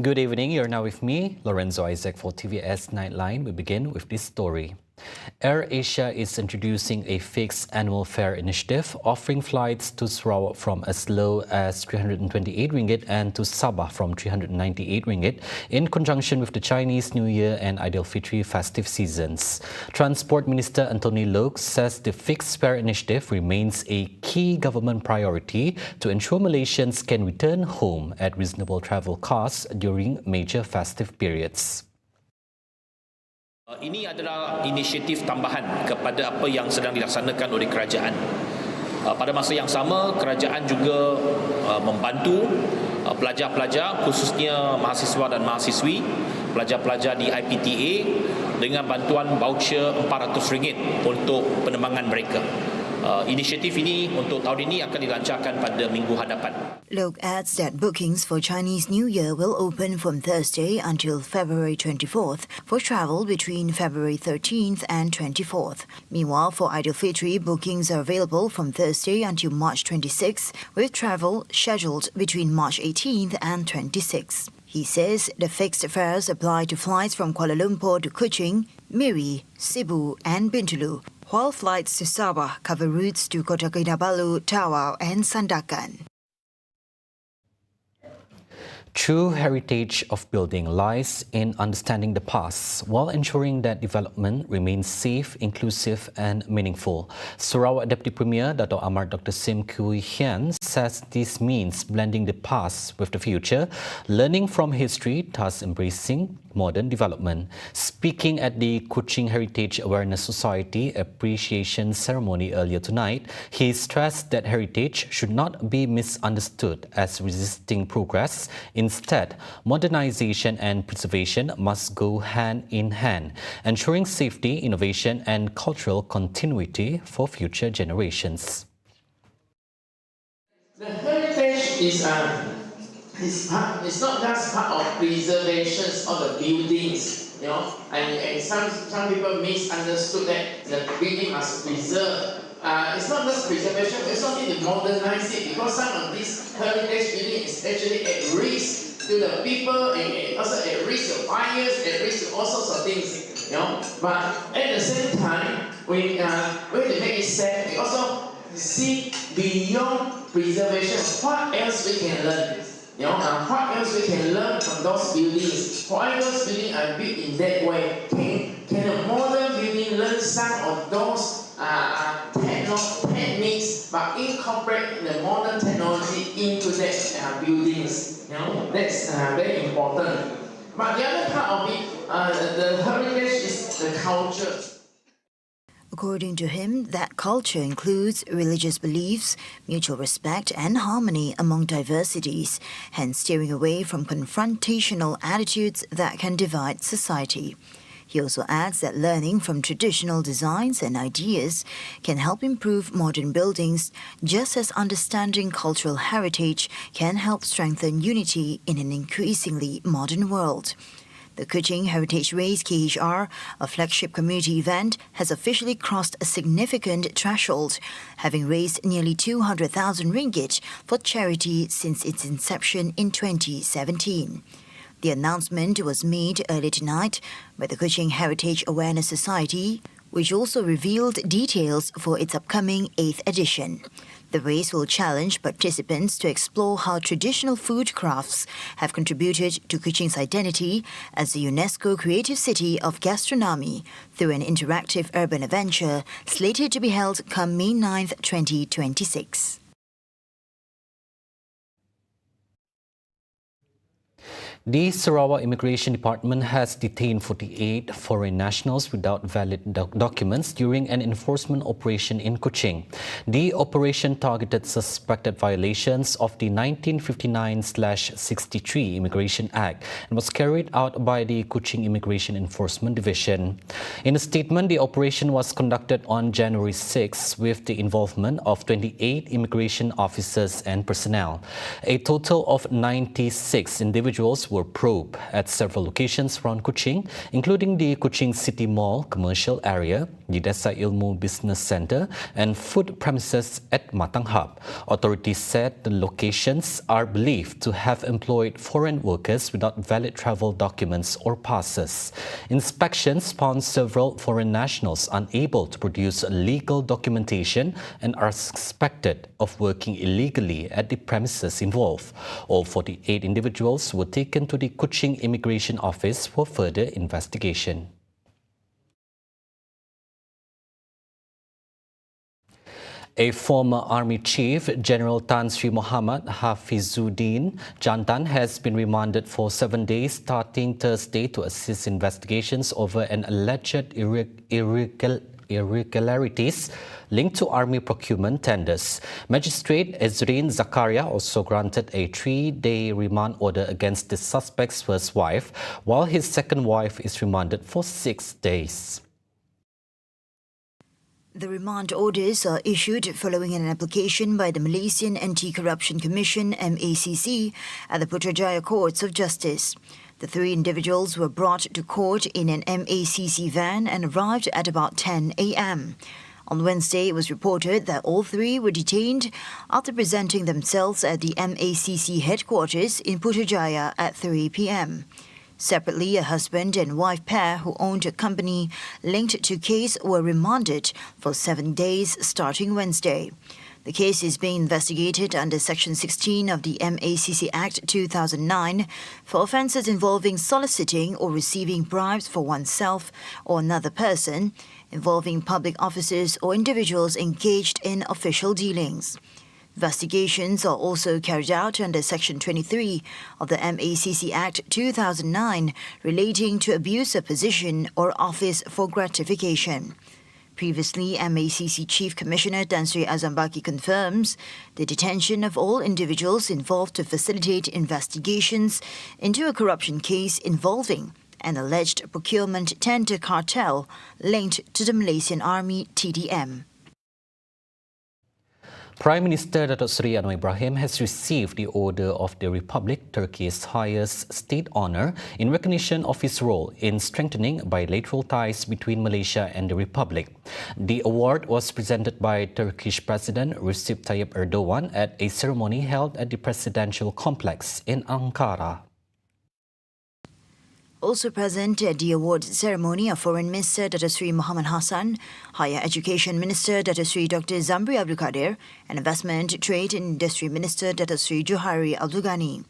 Good evening, you're now with me, Lorenzo Isaac for TVS Nightline. We begin with this story. AIRASIA is introducing a fixed annual fare initiative, offering flights to Sarawak from as low as 328 ringgit and to Sabah from 398 ringgit in conjunction with the Chinese New Year and Aidilfitri festive seasons. Transport Minister Anthony Loke says the fixed fare initiative remains a key government priority to ensure Malaysians can return home at reasonable travel costs during major festive periods. Ini adalah inisiatif tambahan kepada apa yang sedang dilaksanakan oleh kerajaan. Pada masa yang sama, kerajaan juga membantu pelajar-pelajar, khususnya mahasiswa dan mahasiswi, pelajar-pelajar di IPTA dengan bantuan voucher RM400 untuk penerbangan mereka. Inisiatif ini untuk tahun ini akan dilancarkan pada minggu hadapan. Loke adds that bookings for Chinese New Year will open from Thursday until February 24th for travel between February 13th and 24th. Meanwhile, for Aidilfitri, bookings are available from Thursday until March 26th, with travel scheduled between March 18th and 26th. He says the fixed fares apply to flights from Kuala Lumpur to Kuching, Miri, Cebu and Bintulu, while flights to Sabah cover routes to Kota Kinabalu, Tawau and Sandakan. True heritage of building lies in understanding the past while ensuring that development remains safe, inclusive and meaningful. Sarawak Deputy Premier Dato' Amar Dr. Sim Kui Hian says this means blending the past with the future, learning from history, thus embracing modern development. Speaking at the Kuching Heritage Awareness Society Appreciation Ceremony earlier tonight, he stressed that heritage should not be misunderstood as resisting progress. Instead, modernization and preservation must go hand in hand, ensuring safety, innovation and cultural continuity for future generations. The heritage is not just part of preservation of the buildings, and some people misunderstood that the building must preserve. It's not just preservation, it's also need to modernize it, because some of this heritage building is actually at risk to the people and also at risk to fires, at risk to all sorts of things. But at the same time, we have to make it safe. We also see beyond preservation what else we can learn. What else we can learn from those buildings? Why those buildings are built in that way? Can a modern building learn some of those techniques but incorporate the modern technology into that buildings? That's very important. But the other part of it, the heritage is the culture. According to him, that culture includes religious beliefs, mutual respect and harmony among diversities, hence steering away from confrontational attitudes that can divide society. He also adds that learning from traditional designs and ideas can help improve modern buildings, just as understanding cultural heritage can help strengthen unity in an increasingly modern world. The Kuching Heritage Race KHR, a flagship community event, has officially crossed a significant threshold, having raised nearly 200,000 ringgit for charity since its inception in 2017. The announcement was made early tonight by the Kuching Heritage Awareness Society, which also revealed details for its upcoming 8th edition. The race will challenge participants to explore how traditional food crafts have contributed to Kuching's identity as a UNESCO Creative City of Gastronomy through an interactive urban adventure slated to be held come May 9, 2026. The Sarawak Immigration Department has detained 48 foreign nationals without valid documents during an enforcement operation in Kuching. The operation targeted suspected violations of the 1959/63 Immigration Act and was carried out by the Kuching Immigration Enforcement Division. In a statement, the operation was conducted on January 6 with the involvement of 28 immigration officers and personnel. A total of 96 individuals were probed at several locations around Kuching, including the Kuching City Mall commercial area, the Desa Ilmu Business Centre and food premises at Matang Hub. Authorities said the locations are believed to have employed foreign workers without valid travel documents or passes. Inspections found several foreign nationals unable to produce legal documentation and are suspected of working illegally at the premises involved. All 48 individuals were taken to the Kuching Immigration Office for further investigation. A former Army Chief, General Tan Sri Muhammad Hafizuddin Jantan, has been remanded for 7 days starting Thursday to assist investigations over an alleged irregularities linked to army procurement tenders. Magistrate Ezrin Zakaria also granted a 3-day remand order against the suspect's first wife, while his second wife is remanded for 6 days. The remand orders are issued following an application by the Malaysian Anti-Corruption Commission (MACC) at the Putrajaya Courts of Justice. The 3 individuals were brought to court in an MACC van and arrived at about 10 a.m. On Wednesday, it was reported that all 3 were detained after presenting themselves at the MACC headquarters in Putrajaya at 3 p.m. Separately, a husband and wife pair who owned a company linked to case were remanded for 7 days starting Wednesday. The case is being investigated under Section 16 of the MACC Act 2009 for offences involving soliciting or receiving bribes for oneself or another person, involving public officers or individuals engaged in official dealings. Investigations are also carried out under Section 23 of the MACC Act 2009 relating to abuse of position or office for gratification. Previously, MACC Chief Commissioner Tan Sri Azambaki confirms the detention of all individuals involved to facilitate investigations into a corruption case involving an alleged procurement tender cartel linked to the Malaysian Army TDM. Prime Minister Datuk Seri Anwar Ibrahim has received the Order of the Republic, Turkey's highest state honour, in recognition of his role in strengthening bilateral ties between Malaysia and the Republic. The award was presented by Turkish President Recep Tayyip Erdogan at a ceremony held at the Presidential Complex in Ankara. Also present at the award ceremony are Foreign Minister Datuk Seri Muhammad Hassan, Higher Education Minister Datuk Seri Dr. Zamri Abdul Kadir, and Investment, Trade and Industry Minister Datuk Seri Johari Abdul Ghani.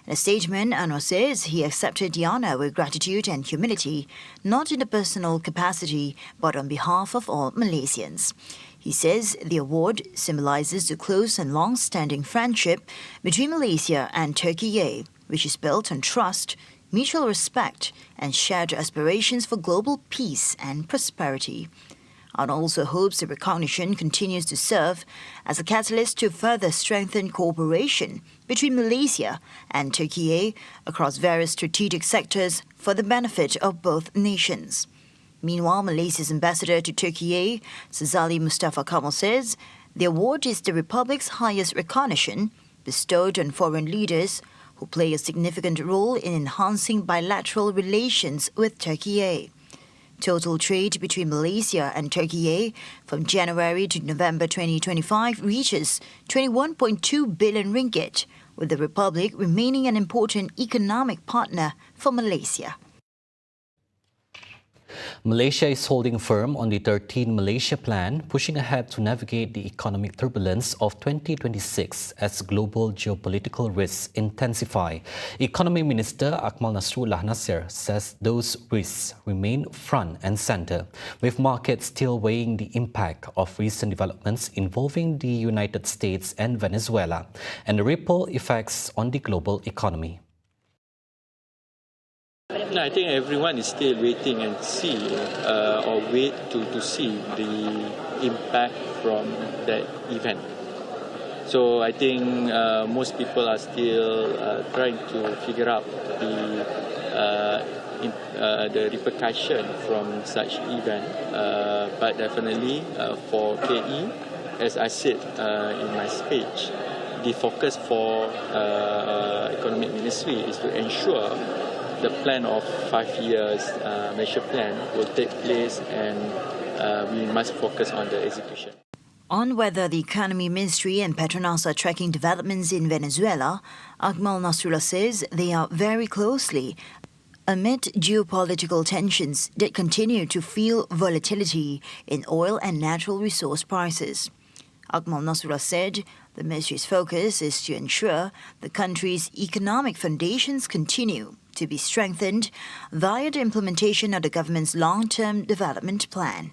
In a statement, Anwar says he accepted the honour with gratitude and humility, not in a personal capacity, but on behalf of all Malaysians. He says the award symbolises the close and long-standing friendship between Malaysia and Turkey, which is built on trust, mutual respect and shared aspirations for global peace and prosperity. And also hopes the recognition continues to serve as a catalyst to further strengthen cooperation between Malaysia and Turkey across various strategic sectors for the benefit of both nations. Meanwhile, Malaysia's ambassador to Turkey, Sazali Mustafa Kamal, says the award is the Republic's highest recognition bestowed on foreign leaders who play a significant role in enhancing bilateral relations with Turkey. Total trade between Malaysia and Turkey from January to November 2025 reaches 21.2 billion ringgit, with the Republic remaining an important economic partner for Malaysia. Malaysia is holding firm on the 13 Malaysia Plan, pushing ahead to navigate the economic turbulence of 2026 as global geopolitical risks intensify. Economy Minister Akmal Nasrullah Nasir says those risks remain front and centre, with markets still weighing the impact of recent developments involving the United States and Venezuela and the ripple effects on the global economy. No, I think everyone is still waiting and see or wait to see the impact from that event. So I think most people are still trying to figure out the repercussion from such event. But definitely for KE, as I said in my speech, the focus for Economic Ministry is to ensure the plan of 5 years Malaysia plan will take place, and we must focus on the execution. On whether the Economy Ministry and Petronas are tracking developments in Venezuela, Akmal Nasrullah says they are very closely amid geopolitical tensions that continue to fuel volatility in oil and natural resource prices. Akmal Nasrullah said the ministry's focus is to ensure the country's economic foundations continue to be strengthened via the implementation of the government's long-term development plan.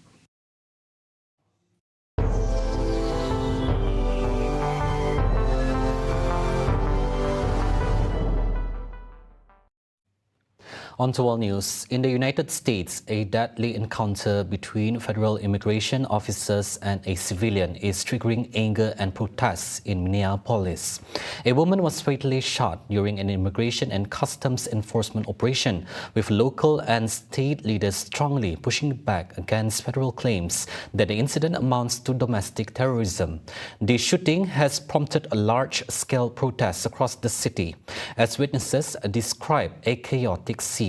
On to world news. In the United States, a deadly encounter between federal immigration officers and a civilian is triggering anger and protests in Minneapolis. A woman was fatally shot during an immigration and customs enforcement operation, with local and state leaders strongly pushing back against federal claims that the incident amounts to domestic terrorism. The shooting has prompted a large-scale protest across the city, as witnesses describe a chaotic scene.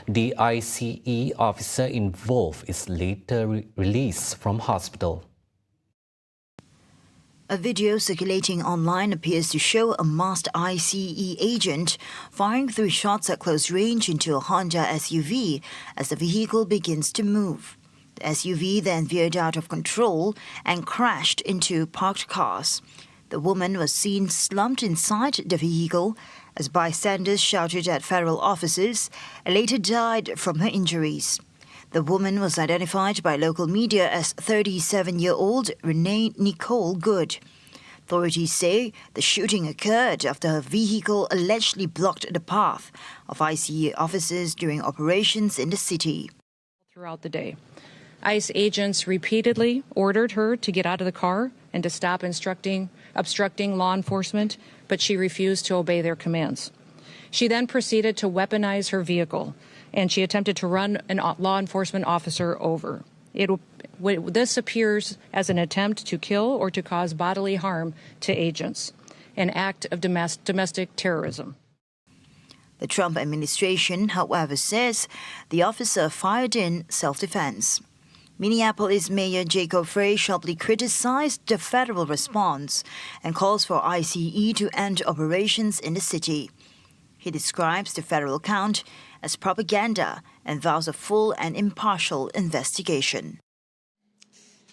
The ICE officer involved is later released from hospital. A video circulating online appears to show a masked ICE agent firing 3 shots at close range into a Honda SUV as the vehicle begins to move. The SUV then veered out of control and crashed into parked cars. The woman was seen slumped inside the vehicle as bystanders shouted at federal officers and later died from her injuries. The woman was identified by local media as 37-year-old Renee Nicole Good. Authorities say the shooting occurred after her vehicle allegedly blocked the path of ICE officers during operations in the city. Throughout the day, ICE agents repeatedly ordered her to get out of the car and to stop obstructing law enforcement, but she refused to obey their commands. She then proceeded to weaponize her vehicle, and she attempted to run a law enforcement officer over. This appears as an attempt to kill or to cause bodily harm to agents, an act of domestic terrorism. The Trump administration, however, says the officer fired in self-defense. Minneapolis Mayor Jacob Frey sharply criticized the federal response and calls for ICE to end operations in the city. He describes the federal count as propaganda and vows a full and impartial investigation.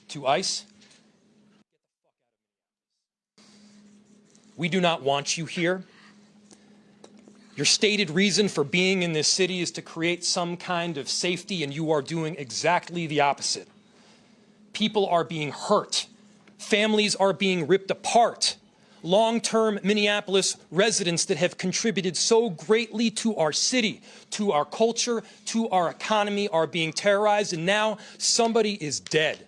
To ICE, we do not want you here. Your stated reason for being in this city is to create some kind of safety, and you are doing exactly the opposite. People are being hurt. Families are being ripped apart. Long-term Minneapolis residents that have contributed so greatly to our city, to our culture, to our economy are being terrorized, and now somebody is dead.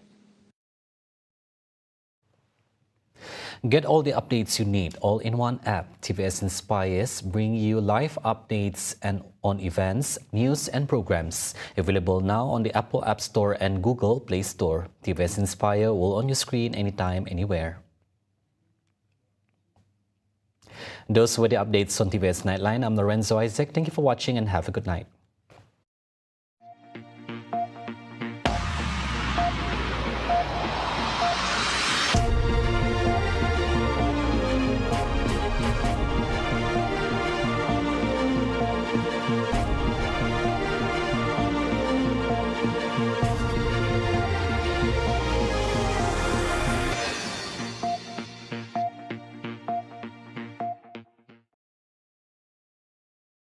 Get all the updates you need all in one app. TVS Inspires bring you live updates and on events, news and programs. Available now on the Apple App Store and Google Play Store. TVS Inspire will on your screen anytime, anywhere. Those were the updates on TVS Nightline. I'm Lorenzo Isaac. Thank you for watching and have a good night.